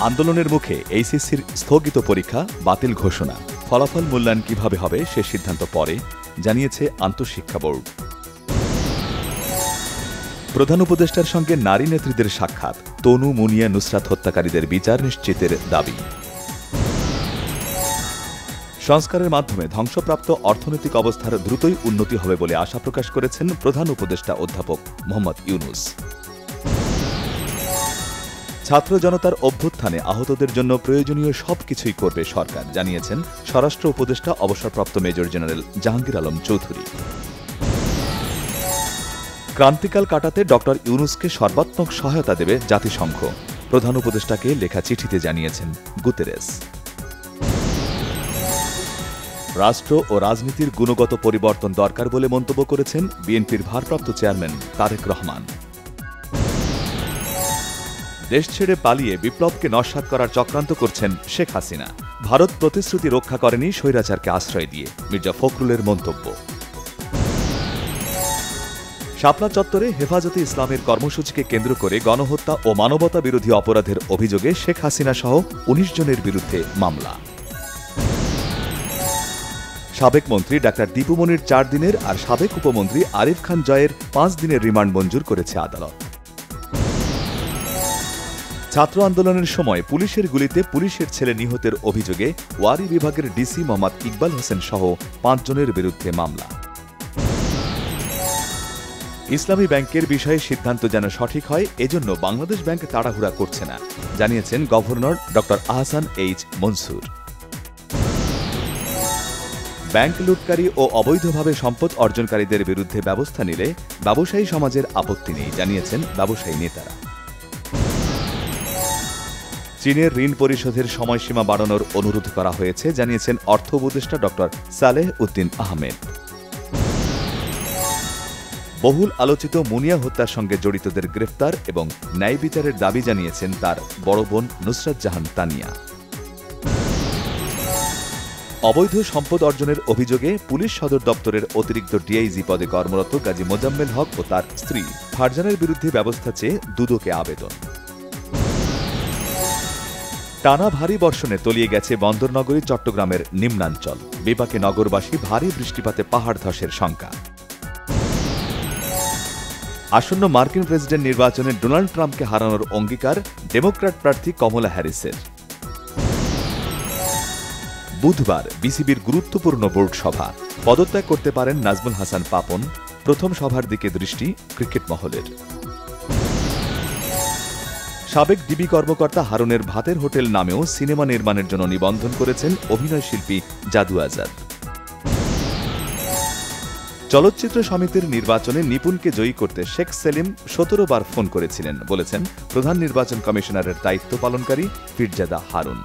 আন্দোলনের মুখে এইচএসসির স্থগিত পরীক্ষা বাতিল ঘোষণা। ফলাফল মূল্যায়ন কিভাবে হবে সে সিদ্ধান্ত পরে, জানিয়েছে আন্তঃশিক্ষা বোর্ড। প্রধান উপদেষ্টার সঙ্গে নারী নেত্রীদের সাক্ষাৎ, তনু মুনিয়া নুসরাত হত্যাকারীদের বিচার নিশ্চিতের দাবি। সংস্কারের মাধ্যমে ধ্বংসপ্রাপ্ত অর্থনৈতিক অবস্থার দ্রুতই উন্নতি হবে বলে আশা প্রকাশ করেছেন প্রধান উপদেষ্টা অধ্যাপক মোহাম্মদ ইউনূস। ছাত্র জনতার অভ্যুত্থানে আহতদের জন্য প্রয়োজনীয় সবকিছুই করবে সরকার, জানিয়েছেন স্বরাষ্ট্র উপদেষ্টা অবসরপ্রাপ্ত মেজর জেনারেল জাহাঙ্গীর আলম চৌধুরী। ক্রান্তিকাল কাটাতে ড ইউনূসকে সর্বাত্মক সহায়তা দেবে জাতিসংঘ, প্রধান উপদেষ্টাকে লেখা চিঠিতে জানিয়েছেন গুতেরেস। রাষ্ট্র ও রাজনীতির গুণগত পরিবর্তন দরকার বলে মন্তব্য করেছেন বিএনপির ভারপ্রাপ্ত চেয়ারম্যান তারেক রহমান। দেশ ছেড়ে পালিয়ে বিপ্লবকে নস্যাৎ করার চক্রান্ত করছেন শেখ হাসিনা। ভারত প্রতিশ্রুতি রক্ষা করেনি স্বৈরাচারকে আশ্রয় দিয়ে, মির্জা ফখরুলের মন্তব্য। শাপলা চত্বরে হেফাজতে ইসলামের কর্মসূচিকে কেন্দ্র করে গণহত্যা ও মানবতা বিরোধী অপরাধের অভিযোগে শেখ হাসিনা সহ ১৯ জনের বিরুদ্ধে মামলা। সাবেক মন্ত্রী ডাক্তার দীপু মনির ৪ দিনের আর সাবেক উপমন্ত্রী আরিফ খান জয়ের ৫ দিনের রিমান্ড মঞ্জুর করেছে আদালত। ছাত্র আন্দোলনের সময় পুলিশের গুলিতে পুলিশের ছেলে নিহতের অভিযোগে ওয়ারী বিভাগের ডিসি মোহাম্মদ ইকবাল হোসেন সহ ৫ জনের বিরুদ্ধে মামলা। ইসলামী ব্যাংকের বিষয়ে সিদ্ধান্ত যেন সঠিক হয়, এজন্য বাংলাদেশ ব্যাংক তাড়াহুড়া করছে না, জানিয়েছেন গভর্নর ড আহসান এইচ মনসুর। ব্যাংক লুটকারী ও অবৈধভাবে সম্পদ অর্জনকারীদের বিরুদ্ধে ব্যবস্থা নিলে ব্যবসায়ী সমাজের আপত্তি নেই, জানিয়েছেন ব্যবসায়ী নেতারা। চীনের ঋণ পরিশোধের সময়সীমা বাড়ানোর অনুরোধ করা হয়েছে, জানিয়েছেন অর্থ উপদেষ্টা ড সালেহ উদ্দিন আহমেদ। বহুল আলোচিত মুনিয়া হত্যার সঙ্গে জড়িতদের গ্রেফতার এবং ন্যায় বিচারের দাবি জানিয়েছেন তার বড় বোন নুসরাত জাহান তানিয়া। অবৈধ সম্পদ অর্জনের অভিযোগে পুলিশ সদর দপ্তরের অতিরিক্ত ডিআইজি পদে কর্মরত গাজী মোজাম্মেল হক ও তার স্ত্রী ফারজানের বিরুদ্ধে ব্যবস্থা চেয়ে দুদকে আবেদন। টানা ভারী বর্ষণে তলিয়ে গেছে বন্দরনগরী চট্টগ্রামের নিম্নাঞ্চল, বিপাকে নগরবাসী ভারী বৃষ্টিপাতে পাহাড় ধসের শঙ্কা। আসন্ন মার্কিন প্রেসিডেন্ট নির্বাচনে ডোনাল্ড ট্রাম্পকে হারানোর অঙ্গীকার ডেমোক্র্যাট প্রার্থী কমলা হ্যারিসের। বুধবার বিসিবির গুরুত্বপূর্ণ বোর্ড সভা, পদত্যাগ করতে পারেন নাজমুল হাসান পাপন, প্রথম সভার দিকে দৃষ্টি ক্রিকেট মহলের। সাবেক ডিবি কর্মকর্তা হারুনের ভাতের হোটেল নামেও সিনেমা নির্মাণের জন্য নিবন্ধন করেছেন অভিনয়শিল্পী জাদু আজাদ। চলচ্চিত্র সমিতির নির্বাচনে নিপুণকে জয়ী করতে শেখ সেলিম ১৭ বার ফোন করেছিলেন, বলেছেন প্রধান নির্বাচন কমিশনারের দায়িত্ব পালনকারী ফিরজাদা হারুন।